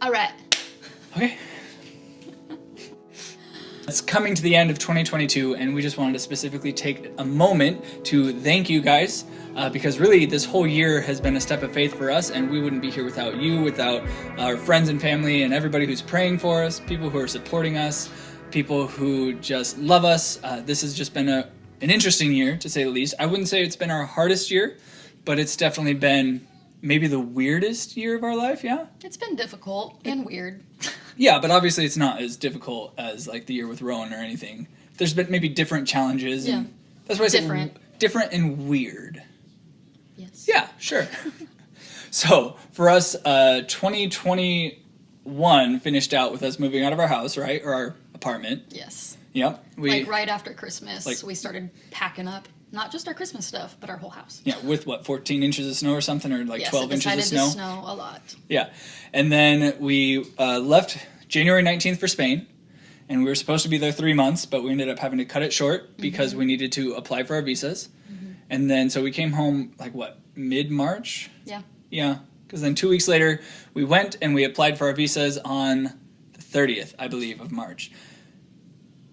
All right. Okay. It's coming to the end of 2022, and we just wanted to specifically take a moment to thank you guys, because really this whole year has been a step of faith for us, and we wouldn't be here without you, without our friends and family and everybody who's praying for us, people who are supporting us, people who just love us. This has just been an interesting year, to say the least. I wouldn't say it's been our hardest year, but it's definitely been maybe the weirdest year of our life, yeah? It's been difficult and weird. Yeah, but obviously it's not as difficult as like the year with Rowan or anything. There's been maybe different challenges. Yeah. And that's why I say different and weird. Yes. Yeah, sure. So for us, 2021 finished out with us moving out of our house, right? Or our apartment. Yes. Yep. Right after Christmas, we started packing up. Not just our Christmas stuff, but our whole house. Yeah, with what, 14 inches of snow or something, or like 12 inches of snow? Yes, it decided to snow a lot. Yeah. And then we left January 19th for Spain, and we were supposed to be there 3 months, but we ended up having to cut it short because we needed to apply for our visas. And then, so we came home, like what, mid-March? Yeah. Yeah, because then 2 weeks later, we went and we applied for our visas on the 30th, I believe, of March.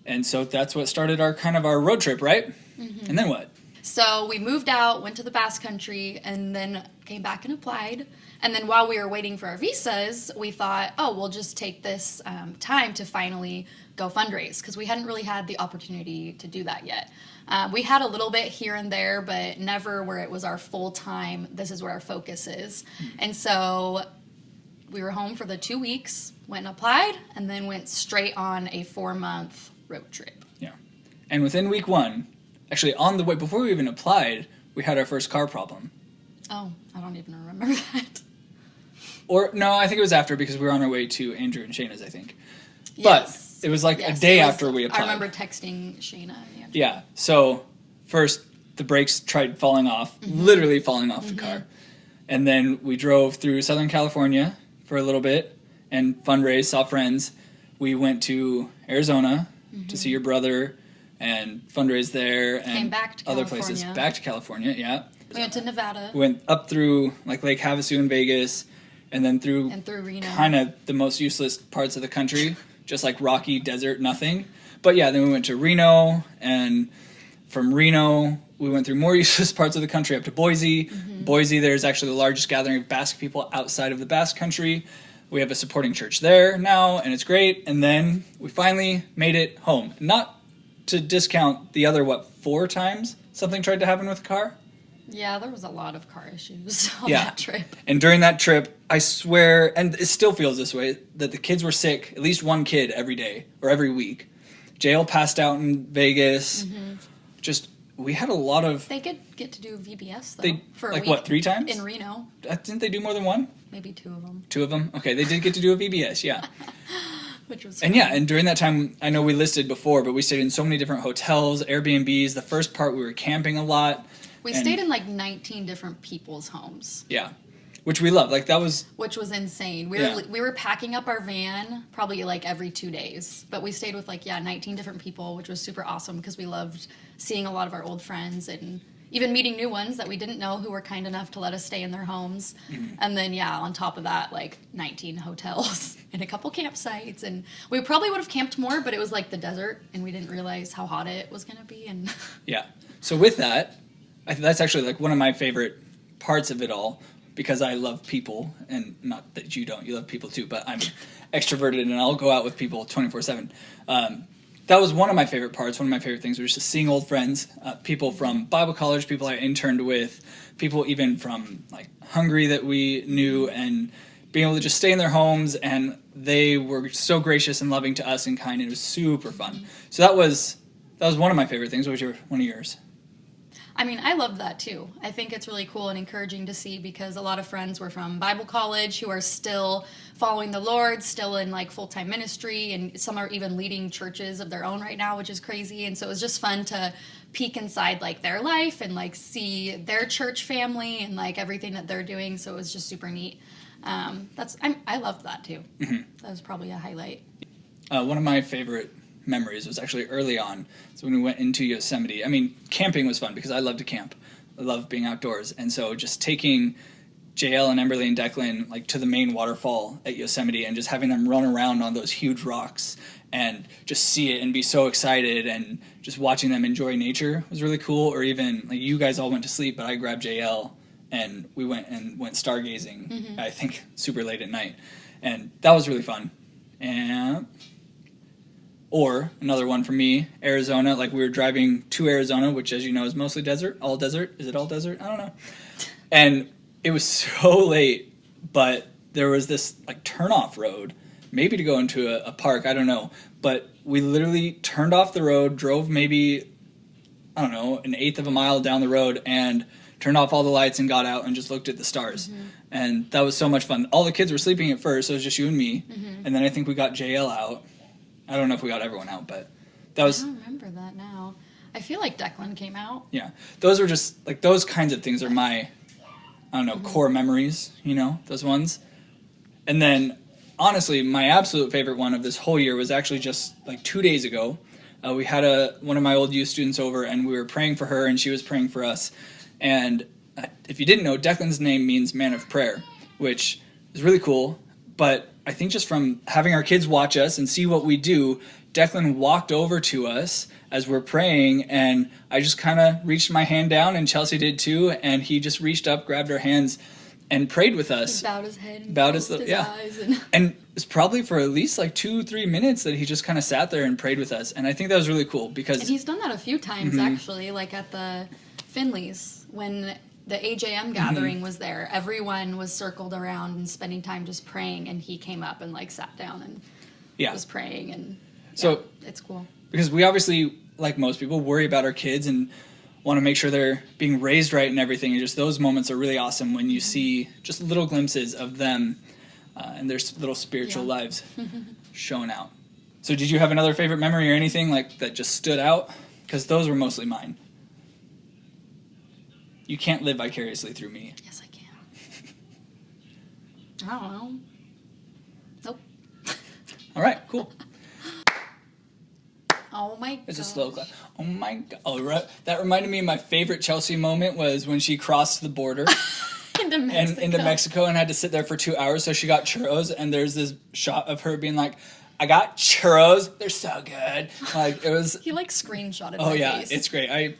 And so that's what started our road trip, right? And then what? So we moved out, went to the Basque Country, and then came back and applied. And then while we were waiting for our visas, we thought, oh, we'll just take this time to finally go fundraise, because we hadn't really had the opportunity to do that yet. We had a little bit here and there, but never where it was our full time, this is where our focus is. And so we were home for the 2 weeks, went and applied, and then went straight on a 4-month road trip. Yeah. And within week one, actually on the way, before we even applied, we had our first car problem. Oh, I don't even remember that. Or, no, I think it was after, because we were on our way to Andrew and Shayna's, I think. Yes. But it was like a day after we applied. I remember texting Shayna and Andrew. Yeah. So first, the brakes tried falling off, literally falling off the car. And then we drove through Southern California for a little bit and fundraised, saw friends. We went to Arizona to see your brother and fundraise there, and came back to other California. places. Back to California, yeah. We went to Nevada. We went up through like Lake Havasu in Vegas, and then through Reno. kind of the most useless parts of the country, just like rocky desert, nothing. But yeah, then we went to Reno, and from Reno we went through more useless parts of the country up to Boise. Boise, there's actually the largest gathering of Basque people outside of the Basque Country. We have a supporting church there now, and it's great. And then we finally made it home. Not to discount the other, 4 times something tried to happen with the car? Yeah, there was a lot of car issues on Yeah. that trip. And during that trip, I swear, and it still feels this way, that the kids were sick, at least one kid every day or every week. Jail passed out in Vegas. Just, we had a lot of... They could get to do VBS, though, They, for a like week. what, 3 times? In Reno. Didn't they do more than one? Maybe 2 of them. 2 of them? Okay, they did get to do a VBS, yeah. Which was And fun. yeah, and during that time, I know we listed before, but we stayed in so many different hotels, Airbnbs. The first part, we were camping a lot. We stayed in like 19 different people's homes. Yeah, which we loved. Like, that was... Which was insane. Yeah. We were packing up our van probably like every 2 days. But we stayed with 19 different people, which was super awesome because we loved seeing a lot of our old friends and even meeting new ones that we didn't know who were kind enough to let us stay in their homes. And then, yeah, on top of that, 19 hotels and a couple campsites. And we probably would have camped more, but it was like the desert, and we didn't realize how hot it was going to be. And Yeah. So with that, that's actually one of my favorite parts of it all, because I love people, and not that you don't, you love people too, but I'm extroverted and I'll go out with people 24/7. That was one of my favorite parts. One of my favorite things was just seeing old friends, people from Bible college, people I interned with, people even from Hungary that we knew, and being able to just stay in their homes, and they were so gracious and loving to us and kind, and it was super fun. So that was one of my favorite things. What was one of yours? I mean, I loved that too. I think it's really cool and encouraging to see, because a lot of friends were from Bible college who are still following the Lord, still in full-time ministry, and some are even leading churches of their own right now, which is crazy. And so it was just fun to peek inside their life and see their church family and everything that they're doing. So it was just super neat. I loved that too. That was probably a highlight. One of my favorite memories was actually early on. So when we went into Yosemite, I mean, camping was fun because I love to camp. I love being outdoors. And so just taking JL and Emberly and Declan like to the main waterfall at Yosemite and just having them run around on those huge rocks and just see it and be so excited, and just watching them enjoy nature was really cool. Or even like you guys all went to sleep, but I grabbed JL and we went stargazing, I think super late at night, and that was really fun. And or another one for me, Arizona. Like we were driving to Arizona, which as you know is mostly desert, all desert. Is it all desert? I don't know. And it was so late, but there was this like turn-off road, maybe to go into a park, I don't know. But we literally turned off the road, drove maybe, I don't know, an eighth of a mile down the road, and turned off all the lights and got out and just looked at the stars. And that was so much fun. All the kids were sleeping at first, so it was just you and me. And then I think we got JL out. I don't know if we got everyone out, but that was... I don't remember that now. I feel like Declan came out. Yeah. Those were just, like, those kinds of things are my... I don't know, core memories, you know, those ones. And then, honestly, my absolute favorite one of this whole year was actually just like 2 days ago. We had one of my old youth students over, and we were praying for her, and she was praying for us. And if you didn't know, Declan's name means man of prayer, which is really cool. But I think just from having our kids watch us and see what we do, Declan walked over to us as we're praying, and I just kind of reached my hand down, and Chelsea did too, and he just reached up, grabbed our hands, and prayed with us. He bowed his head and bowed his eyes. And it's probably for at least like 2-3 minutes that he just kind of sat there and prayed with us, and I think that was really cool because... And he's done that a few times, actually, like at the Finleys, when the AJM gathering was there. Everyone was circled around and spending time just praying, and he came up and like sat down and was praying, and so it's cool. Because we obviously, like most people, worry about our kids and want to make sure they're being raised right and everything. And just those moments are really awesome when you see just little glimpses of them and their little spiritual lives showing out. So did you have another favorite memory or anything like that just stood out? Because those were mostly mine. You can't live vicariously through me. Yes, I can. I don't know. Nope. All right, cool. Oh my god. It's a slow clap. Oh my god. Oh, right. That reminded me of my favorite Chelsea moment was when she crossed the border into Mexico and had to sit there for 2 hours. So she got churros, and there's this shot of her being like, I got churros. They're so good. Like it was. He like screenshotted my face. Oh yeah, it's great. I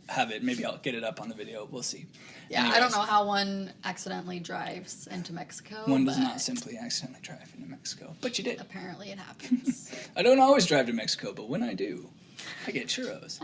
have it. Maybe I'll get it up on the video. We'll see. Yeah, anyways. I don't know how one accidentally drives into Mexico. One does not simply accidentally drive into Mexico, but you did. Apparently it happens. I don't always drive to Mexico, but when I do, I get churros.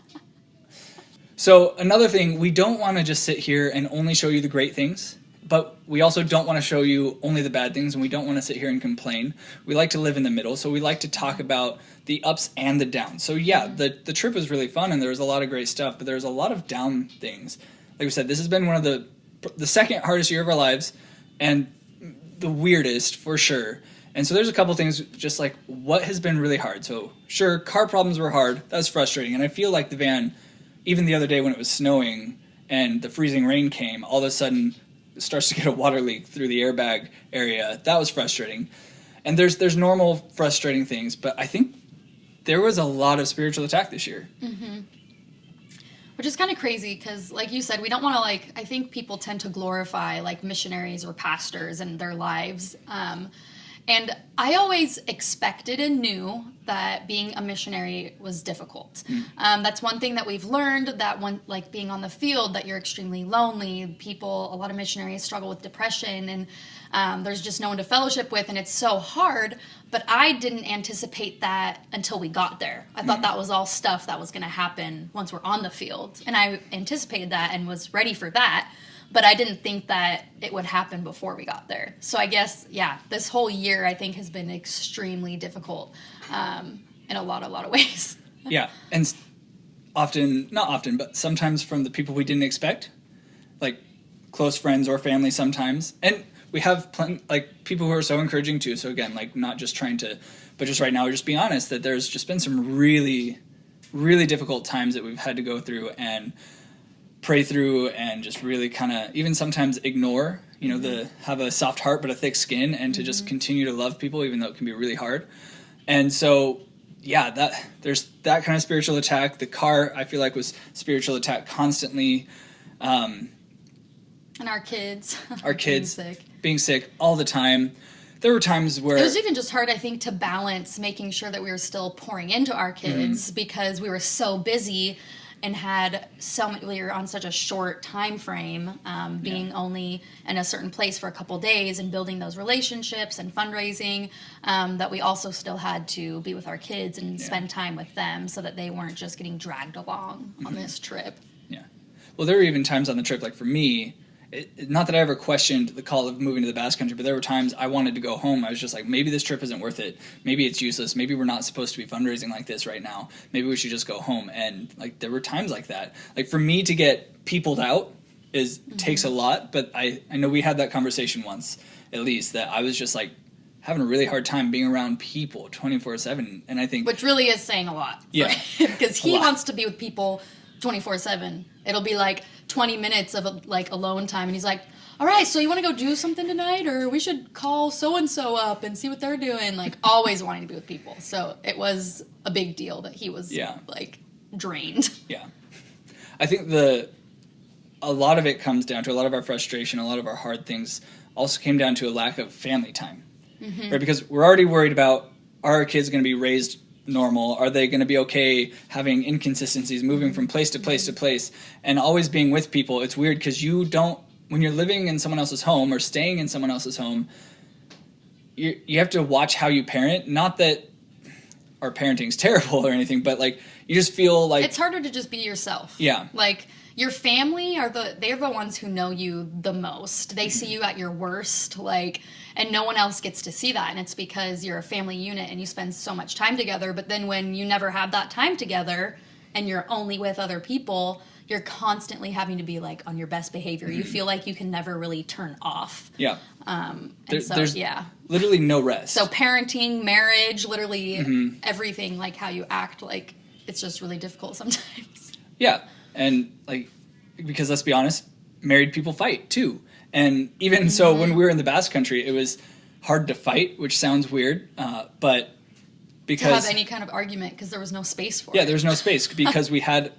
So another thing, we don't want to just sit here and only show you the great things, but we also don't want to show you only the bad things, and we don't want to sit here and complain. We like to live in the middle, so we like to talk about the ups and the downs. So yeah, the trip was really fun, and there was a lot of great stuff, but there's a lot of down things. Like we said, this has been one of the second hardest year of our lives, and the weirdest for sure. And so there's a couple things just like what has been really hard. So sure, car problems were hard. That was frustrating. And I feel like the van, even the other day when it was snowing and the freezing rain came, all of a sudden it starts to get a water leak through the airbag area. That was frustrating. And there's normal frustrating things, but I think there was a lot of spiritual attack this year. Which is kind of crazy because, like you said, we don't want to, like, I think people tend to glorify, like, missionaries or pastors and their lives. And I always expected and knew that being a missionary was difficult. That's one thing that we've learned, that one, like being on the field, that you're extremely lonely. A lot of missionaries struggle with depression, and there's just no one to fellowship with, and it's so hard. But I didn't anticipate that until we got there. I thought that was all stuff that was going to happen once we're on the field. And I anticipated that and was ready for that. But I didn't think that it would happen before we got there. So I guess, yeah, this whole year I think has been extremely difficult in a lot of ways. Yeah, and not often, but sometimes from the people we didn't expect, like close friends or family sometimes. And we have people who are so encouraging too. So again, like not just trying to, but just right now, just be honest that there's just been some really, really difficult times that we've had to go through and pray through and just really kind of even sometimes ignore, have a soft heart but a thick skin, and to just continue to love people even though it can be really hard. And so, yeah, there's that kind of spiritual attack. The car, I feel like, was spiritual attack constantly. And our kids. Our kids being sick all the time. There were times where... It was even just hard, I think, to balance making sure that we were still pouring into our kids because we were so busy and had so many... We were on such a short time frame, being only in a certain place for a couple days and building those relationships and fundraising, that we also still had to be with our kids and spend time with them so that they weren't just getting dragged along on this trip. Yeah. Well, there were even times on the trip, like for me... not that I ever questioned the call of moving to the Basque Country, but there were times I wanted to go home. I was just like, maybe this trip isn't worth it. Maybe it's useless. Maybe we're not supposed to be fundraising like this right now. Maybe we should just go home. And like there were times like that. Like for me to get peopled out takes a lot, but I know we had that conversation once, at least, that I was just like having a really hard time being around people 24/7. And I think... Which really is saying a lot. Yeah. Because he wants to be with people 24/7. It'll be like 20 minutes of like alone time, and he's like, all right, so you want to go do something tonight, or we should call so-and-so up and see what they're doing, like always wanting to be with people. So it was a big deal that he was like drained. Yeah. I think a lot of it comes down to a lot of our frustration, a lot of our hard things also came down to a lack of family time, right? Because we're already worried about, are our kids going to be raised normal? Are they going to be okay having inconsistencies, moving from place to place to place, and always being with people? It's weird because you don't, when you're living in someone else's home or staying in someone else's home, you have to watch how you parent. Not that our parenting's terrible or anything, but like you just feel like it's harder to just be yourself. Yeah. Like your family they're the ones who know you the most. They see you at your worst, like, and no one else gets to see that. And it's because you're a family unit and you spend so much time together. But then when you never have that time together and you're only with other people, you're constantly having to be like on your best behavior. You feel like you can never really turn off. Yeah. There's literally no rest. So parenting, marriage, literally everything, like how you act, like it's just really difficult sometimes. Yeah. And like, because let's be honest, married people fight too. And even so, when we were in the Basque Country, it was hard to fight, which sounds weird, but because... To have any kind of argument, because there was no space for it. Yeah, there was no space, because we had,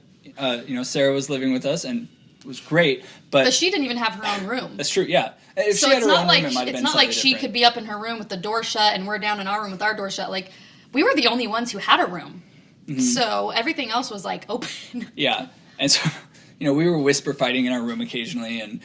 Sarah was living with us, and it was great, but she didn't even have her own room. That's true, yeah. If so she had it's her not own like room, it might have been it's not like she different. could be up in her room with the door shut, and we're down in our room with our door shut. Like, we were the only ones who had a room. So everything else was, like, open. Yeah, and so... we were whisper fighting in our room occasionally, and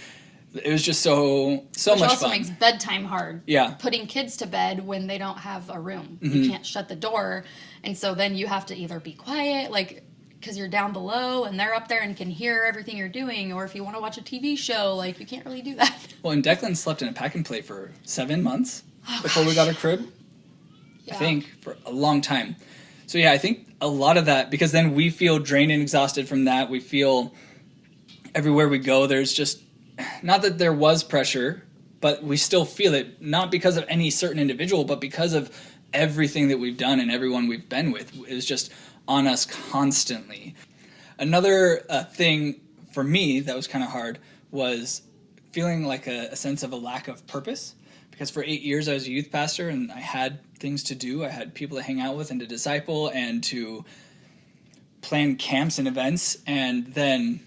it was just so much fun. Which also makes bedtime hard. Yeah. Putting kids to bed when they don't have a room. You can't shut the door, and so then you have to either be quiet, like, because you're down below, and they're up there and can hear everything you're doing, or if you want to watch a TV show, like, you can't really do that. Well, and Declan slept in a pack and play for 7 months before we got a crib. Yeah. I think, for a long time. So, yeah, I think a lot of that, because then we feel drained and exhausted from that. We feel... Everywhere we go, there's just, not that there was pressure, but we still feel it, not because of any certain individual, but because of everything that we've done and everyone we've been with. It was just on us constantly. Another thing for me that was kind of hard was feeling like a sense of a lack of purpose, because for 8 years I was a youth pastor and I had things to do. I had people to hang out with and to disciple and to plan camps and events, and then...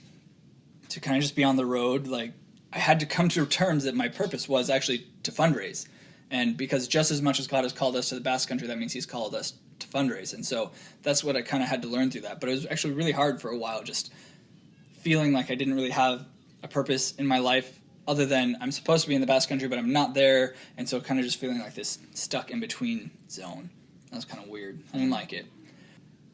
to kind of just be on the road, like I had to come to terms that my purpose was actually to fundraise. And because just as much as God has called us to the Basque Country, that means he's called us to fundraise. And so that's what I kind of had to learn through that. But it was actually really hard for a while, just feeling like I didn't really have a purpose in my life other than I'm supposed to be in the Basque Country, but I'm not there. And so kind of just feeling like this stuck in between zone. That was kind of weird. I didn't like it.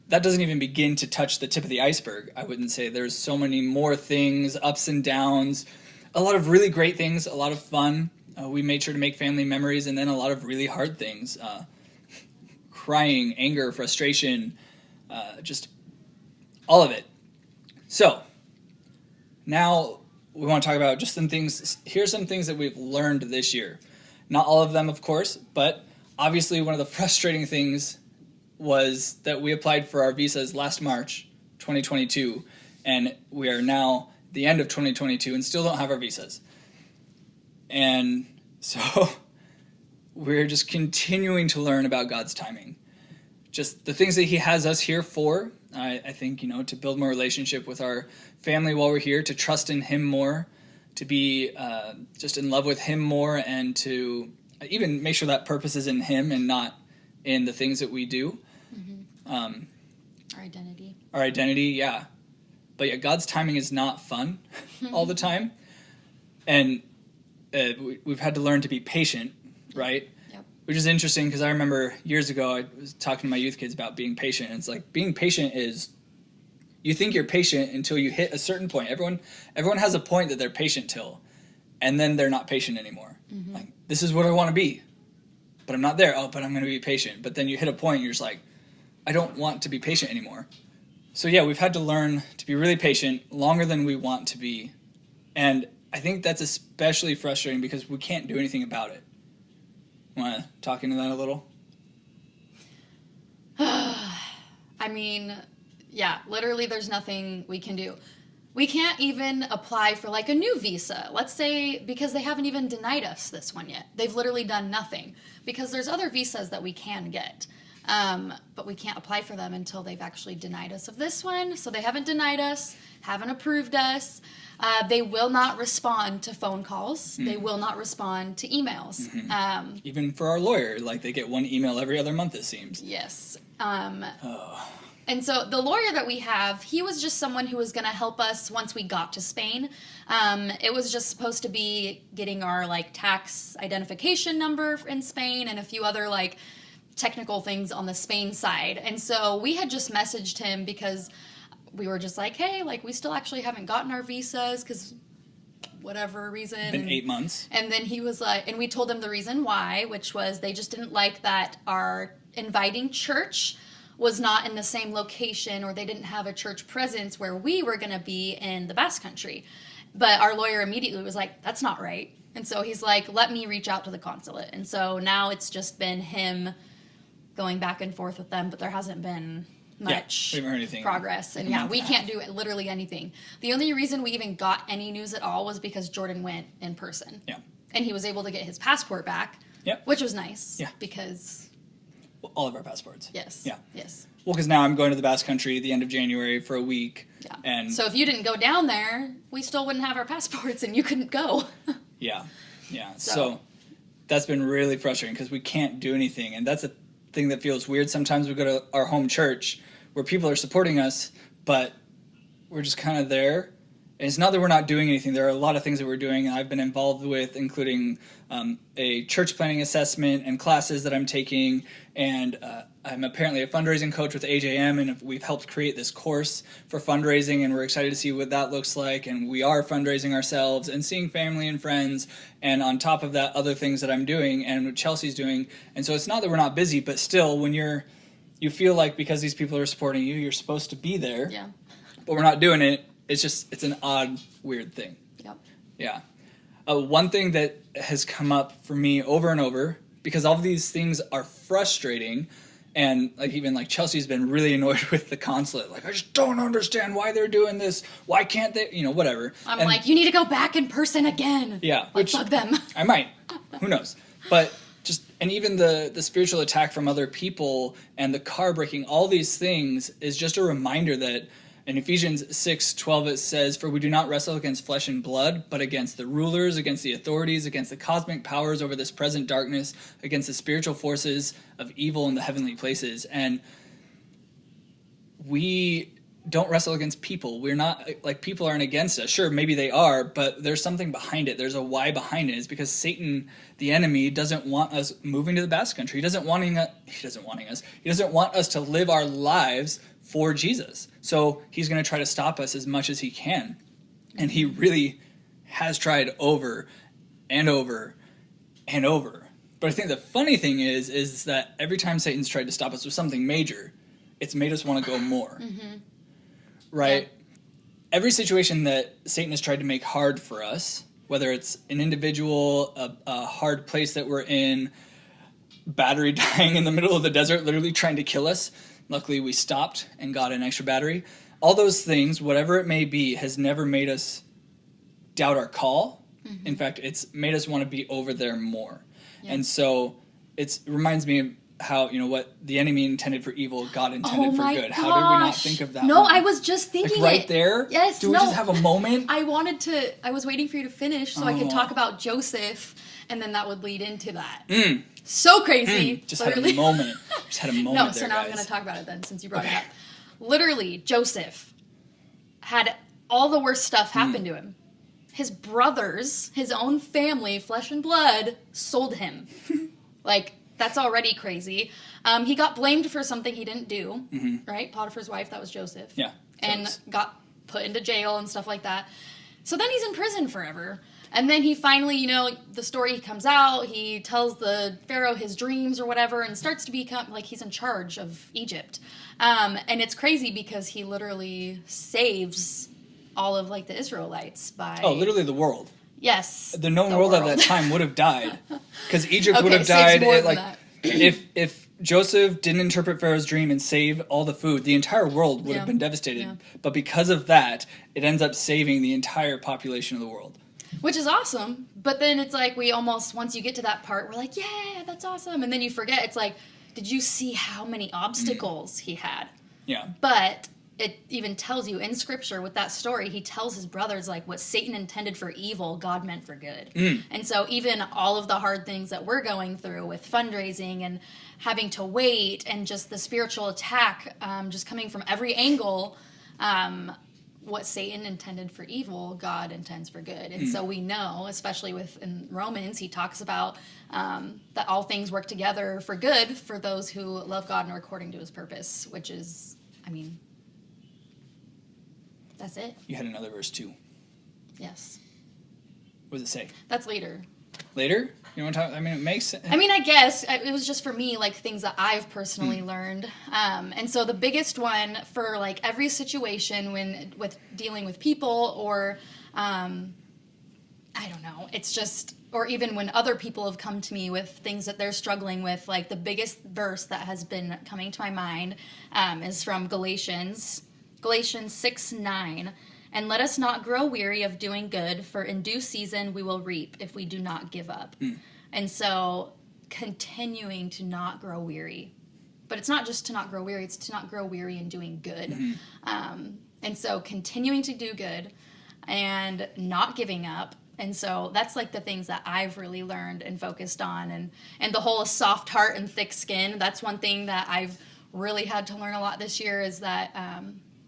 That doesn't even begin to touch the tip of the iceberg, I wouldn't say. There's so many more things, ups and downs, a lot of really great things, a lot of fun. We made sure to make family memories, and then a lot of really hard things. Crying, anger, frustration, just all of it. So, now we want to talk about just some things. Here's some things that we've learned this year. Not all of them, of course, but obviously one of the frustrating things was that we applied for our visas last March 2022, and we are now the end of 2022 and still don't have our visas. And so we're just continuing to learn about God's timing. Just the things that he has us here for, I think, to build more relationship with our family while we're here, to trust in him more, to be just in love with him more, and to even make sure that purpose is in him and not in the things that we do. Our identity, yeah. But yeah, God's timing is not fun all the time. And we've had to learn to be patient, right? Yep. Which is interesting, because I remember years ago I was talking to my youth kids about being patient. And it's like, being patient is, you think you're patient until you hit a certain point. Everyone has a point that they're patient till, and then they're not patient anymore. Like, this is what I want to be, but I'm not there. Oh, but I'm going to be patient. But then you hit a point and you're just like, I don't want to be patient anymore. So yeah, we've had to learn to be really patient longer than we want to be. And I think that's especially frustrating because we can't do anything about it. Want to talk into that a little? I mean, yeah, literally there's nothing we can do. We can't even apply for like a new visa. Let's say, because they haven't even denied us this one yet. They've literally done nothing, because there's other visas that we can get. But we can't apply for them until they've actually denied us of this one. So they haven't denied us, haven't approved us. They will not respond to phone calls. They will not respond to emails. Even for our lawyer, like, they get one email every other month, it seems. Yes. And so the lawyer that we have, he was just someone who was going to help us once we got to Spain. It was just supposed to be getting our like tax identification number in Spain and a few other like technical things on the Spain side. And so we had just messaged him because we were just like, hey, like, we still actually haven't gotten our visas because whatever reason. It's been 8 months. And then he was like, and we told him the reason why, which was they just didn't like that our inviting church was not in the same location, or they didn't have a church presence where we were going to be in the Basque Country. But our lawyer immediately was like, that's not right. And so he's like, let me reach out to the consulate. And so now it's just been him going back and forth with them, but there hasn't been much we haven't heard anything progress. And yeah, we can't do literally anything. The only reason we even got any news at all was because Jordan went in person. Yeah. And he was able to get his passport back, which was nice. Yeah. Because... all of our passports. Yes. Yeah. Yes. Well, because now I'm going to the Basque Country at the end of January for a week. Yeah. And so if you didn't go down there, we still wouldn't have our passports and you couldn't go. Yeah. Yeah. So that's been really frustrating because we can't do anything. And that's a thing that feels weird. Sometimes we go to our home church where people are supporting us, but we're just kind of there. And it's not that we're not doing anything. There are a lot of things that we're doing and I've been involved with, including a church planning assessment and classes that I'm taking. And I'm apparently a fundraising coach with AJM, and we've helped create this course for fundraising, and we're excited to see what that looks like. And we are fundraising ourselves and seeing family and friends. And on top of that, other things that I'm doing and what Chelsea's doing. And so it's not that we're not busy, but still, when you feel like because these people are supporting you, you're supposed to be there. Yeah. But we're not doing it. It's an odd, weird thing. Yep. Yeah. One thing that has come up for me over and over, because all of these things are frustrating, and even Chelsea's been really annoyed with the consulate. Like, I just don't understand why they're doing this. Why can't they? Whatever. I'm like, you need to go back in person again. Yeah. Which bug them. I might. Who knows? But and even the spiritual attack from other people and the car breaking, all these things is just a reminder that in Ephesians 6:12 it says, "For we do not wrestle against flesh and blood, but against the rulers, against the authorities, against the cosmic powers over this present darkness, against the spiritual forces of evil in the heavenly places." And we don't wrestle against people. We're not, people aren't against us. Sure, maybe they are, but there's something behind it. There's a why behind it. It's because Satan, the enemy, doesn't want us moving to the Basque Country. He doesn't want us to live our lives for Jesus. So he's going to try to stop us as much as he can. And he really has tried over and over and over. But I think the funny thing is that every time Satan's tried to stop us with something major, it's made us want to go more. Mm-hmm. Right? Yeah. Every situation that Satan has tried to make hard for us, whether it's an individual, a hard place that we're in, battery dying in the middle of the desert, literally trying to kill us. Luckily, we stopped and got an extra battery. All those things, whatever it may be, has never made us doubt our call. Mm-hmm. In fact, it's made us want to be over there more. Yeah. And so it reminds me of how, what the enemy intended for evil, God intended for good. Gosh. How did we not think of that? No, one? I was just thinking right there? Yes. Do we just have a moment? I was waiting for you to finish so I could talk about Joseph, and then that would lead into that. So crazy. Just had a moment. Just had a moment No, there, so now guys. I'm going to talk about it then, since you brought it up. Literally, Joseph had all the worst stuff happen to him. His brothers, his own family, flesh and blood, sold him. That's already crazy. He got blamed for something he didn't do, right? Potiphar's wife, that was Joseph. Yeah. And got put into jail and stuff like that. So then he's in prison forever. And then he finally, the story comes out, he tells the Pharaoh his dreams or whatever, and starts to become, he's in charge of Egypt. And it's crazy because he literally saves all of, the Israelites by... Oh, literally the world. Yes. The known world at that time would have died. Because Egypt would have saves died. more than that. If Joseph didn't interpret Pharaoh's dream and save all the food, the entire world would have been devastated. Yeah. But because of that, it ends up saving the entire population of the world. Which is awesome, but then it's we almost, once you get to that part, we're like, yeah, that's awesome. And then you forget, it's did you see how many obstacles he had? Yeah. But it even tells you in Scripture with that story, he tells his brothers, what Satan intended for evil, God meant for good. And so even all of the hard things that we're going through with fundraising and having to wait and just the spiritual attack just coming from every angle, what Satan intended for evil, God intends for good. And so we know, especially in Romans, he talks about that all things work together for good for those who love God and are according to his purpose, which is, that's it. You had another verse too. Yes. What does it say? That's later. Later? You want to talk? It makes sense. I guess it was just for me, things that I've personally learned. And so the biggest one for every situation with dealing with people or, I don't know, it's just, or even when other people have come to me with things that they're struggling with, the biggest verse that has been coming to my mind is from Galatians 6:9. And let us not grow weary of doing good, for in due season we will reap if we do not give up. And so continuing to not grow weary. But it's not just to not grow weary, it's to not grow weary in doing good. And so continuing to do good and not giving up. And so that's the things that I've really learned and focused on. And the whole soft heart and thick skin, that's one thing that I've really had to learn a lot this year is that...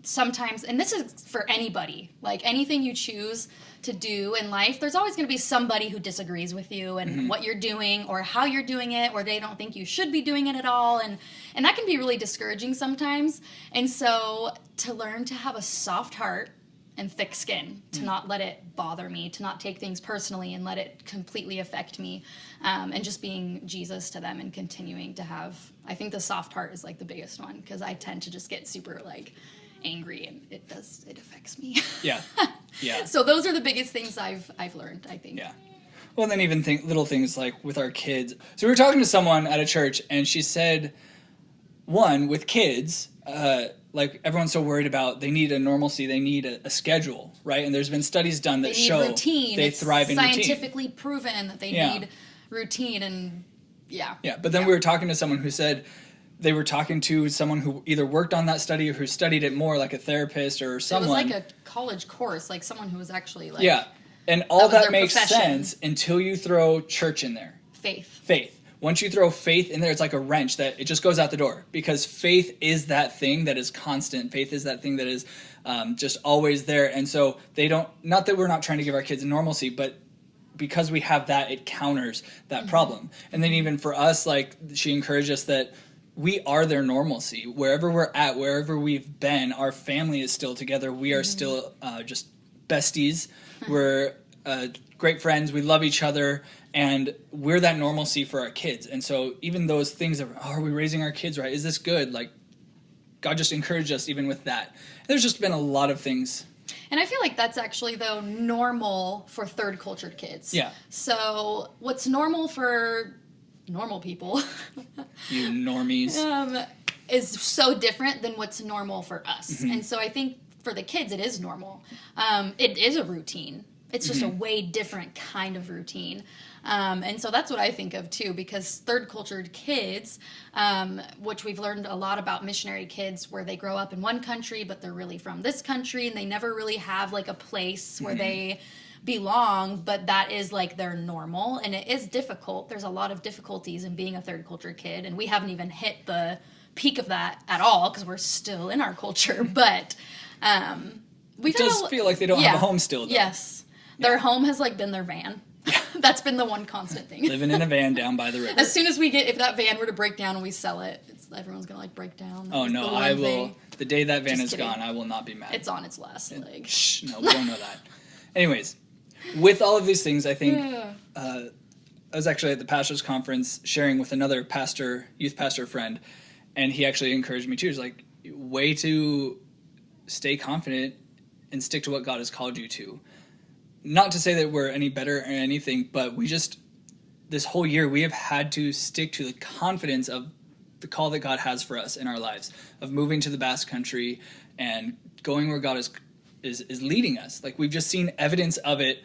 sometimes, and this is for anybody, anything you choose to do in life, there's always going to be somebody who disagrees with you and what you're doing or how you're doing it, or they don't think you should be doing it at all. And that can be really discouraging sometimes. And so to learn to have a soft heart and thick skin, to not let it bother me, to not take things personally and let it completely affect me, and just being Jesus to them and continuing to have, I think the soft heart is the biggest one, because I tend to just get super angry, and it affects me. Yeah. So those are the biggest things I've learned, I think. Yeah. Well, and then even little things with our kids. So we were talking to someone at a church, and she said, with kids, everyone's so worried about, they need a normalcy, they need a schedule, right? And there's been studies done that show routine. They thrive in routine. It's scientifically proven that they need routine, and Yeah, but then we were talking to someone who said they were talking to someone who either worked on that study or who studied it more, like a therapist or someone. It was like a college course, like someone who was actually like... Yeah, and all that makes profession. sense until you throw church in there. Faith. Once you throw faith in there, it's like a wrench that it just goes out the door, because faith is that thing that is constant. Faith is that thing that is just always there. And so they don't, not that we're not trying to give our kids normalcy, but because we have that, it counters that problem. And then even for us, like she encouraged us that we are their normalcy. Wherever we're at, wherever we've been, our family is still together. We are still just besties. We're great friends. We love each other. And we're that normalcy for our kids. And so even those things of, are we raising our kids right? Is this good? Like, God just encouraged us even with that. And there's just been a lot of things. And I feel like that's actually, though, normal for third cultured kids. Yeah. So what's normal for normal people you normies is so different than what's normal for us. And so I think for the kids it is normal. It is a routine. It's just a way different kind of routine. And so that's what I think of too, because third cultured kids, which we've learned a lot about missionary kids where they grow up in one country, but they're really from this country and they never really have like a place where they belong, but that is like their normal. And it is difficult. There's a lot of difficulties in being a third culture kid. And we haven't even hit the peak of that at all because we're still in our culture. But it does feel like they don't have a home still, though. Yes. Their home has like been their van. That's been the one constant thing. Living in a van down by the river. As soon as if that van were to break down and we sell it, everyone's going to like break down. Oh no, I will. The day that van is gone, I will not be mad. It's on its last leg. Shh, no, we don't know that. Anyways, with all of these things, I think I was actually at the pastor's conference sharing with another youth pastor friend, and he actually encouraged me too. He's like, way to stay confident and stick to what God has called you to. Not to say that we're any better or anything, but this whole year, we have had to stick to the confidence of the call that God has for us in our lives, of moving to the Basque Country and going where God is leading us. Like, we've just seen evidence of it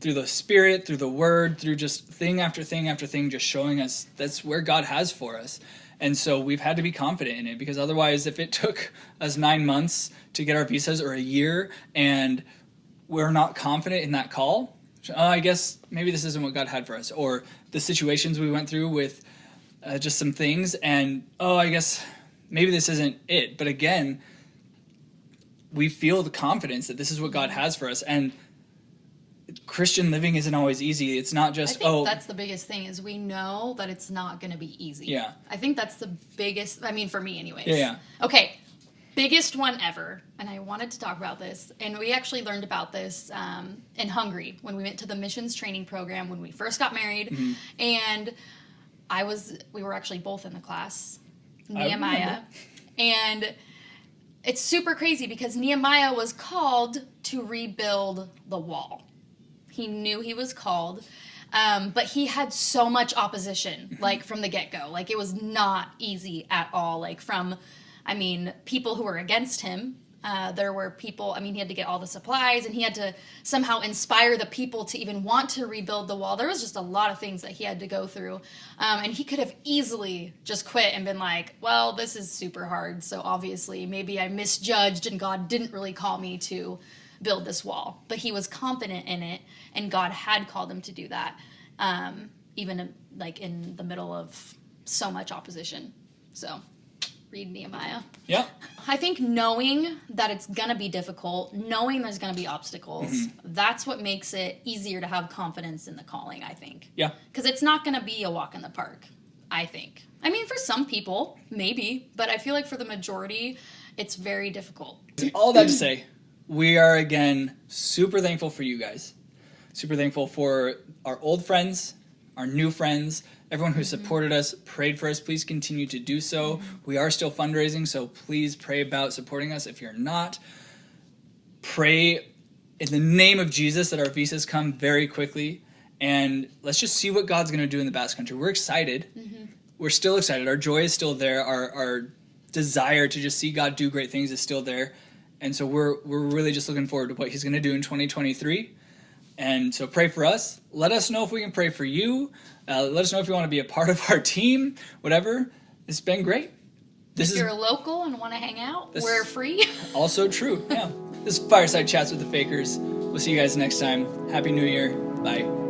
through the Spirit, through the Word, through just thing after thing after thing, just showing us that's where God has for us. And so we've had to be confident in it, because otherwise, if it took us 9 months to get our visas or a year and we're not confident in that call, I guess maybe this isn't what God had for us. Or the situations we went through with just some things, and I guess maybe this isn't it. But again, we feel the confidence that this is what God has for us. And Christian living isn't always easy. It's not just, I think that's the biggest thing, is we know that it's not going to be easy. Yeah. I think that's the biggest, for me anyways. Yeah. Okay. Biggest one ever, and I wanted to talk about this, and we actually learned about this in Hungary when we went to the missions training program when we first got married, and we were actually both in the class, Nehemiah, and it's super crazy because Nehemiah was called to rebuild the wall. He knew he was called, but he had so much opposition, like from the get-go. Like, it was not easy at all, like from people who were against him. There were people, he had to get all the supplies, and he had to somehow inspire the people to even want to rebuild the wall. There was just a lot of things that he had to go through. And he could have easily just quit and been like, well, this is super hard, so obviously maybe I misjudged and God didn't really call me to build this wall. But he was confident in it, and God had called him to do that, even like in the middle of so much opposition. So read Nehemiah. Yeah. I think knowing that it's going to be difficult, knowing there's going to be obstacles, that's what makes it easier to have confidence in the calling, I think. Yeah. Because it's not going to be a walk in the park, I think. For some people, maybe, but I feel like for the majority, it's very difficult. All that to say, we are, again, super thankful for you guys. Super thankful for our old friends, our new friends, everyone who supported us, prayed for us. Please continue to do so. We are still fundraising, so please pray about supporting us. If you're not, pray in the name of Jesus that our visas come very quickly, and let's just see what God's going to do in the Basque Country. We're excited. We're still excited. Our joy is still there. Our desire to just see God do great things is still there, and so we're really just looking forward to what He's going to do in 2023. And so pray for us. Let us know if we can pray for you. Let us know if you want to be a part of our team, whatever. It's been great. If you're local and want to hang out, we're free. Also true, yeah. This is Fireside Chats with the Fakers. We'll see you guys next time. Happy New Year. Bye.